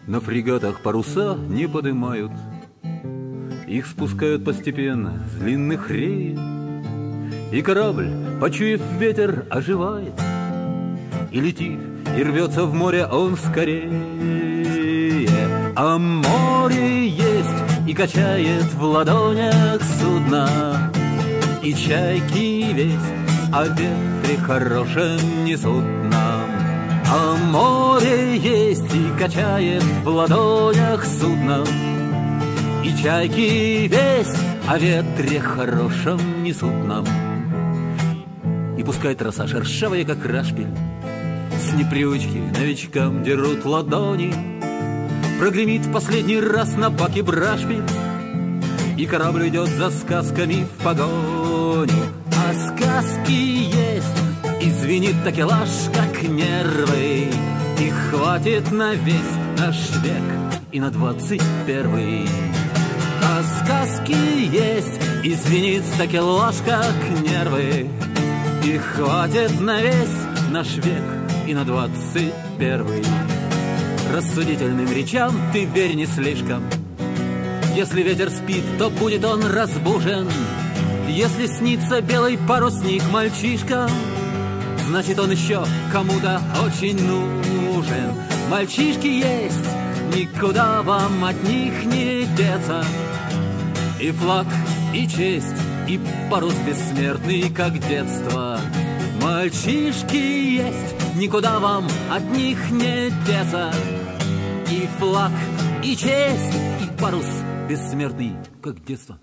На фрегатах паруса не подымают, их спускают постепенно с длинных реек, и корабль, почуяв ветер, оживает, и летит, и рвется в море он скорее. А море есть и качает в ладонях судна, и чайки весть о ветре хорошем несут нам. А море есть и качает в ладонях судна, и чайки весть о ветре хорошем несут нам. И пускай троса шершавая, как рашпиль, с непривычки новичкам дерут ладони, прогремит в последний раз на баке брашпиль, и корабль идет за сказками в погоню. А сказки есть, и звенит такелаж, как нервы, и хватит на весь наш век и на 21-й. А сказки есть, и звенит такелаж, как нервы, и хватит на весь наш век и на 21-й. Рассудительным речам ты верь не слишком. Если ветер спит, то будет он разбужен. Если снится белый парусник мальчишкам, значит он еще кому-то очень нужен. Мальчишки есть, никуда вам от них не деться. И флаг, и честь, и парус бессмертный, как детство. Мальчишки есть, никуда вам от них не деться. И флаг, и честь, и парус бессмертный, как детство.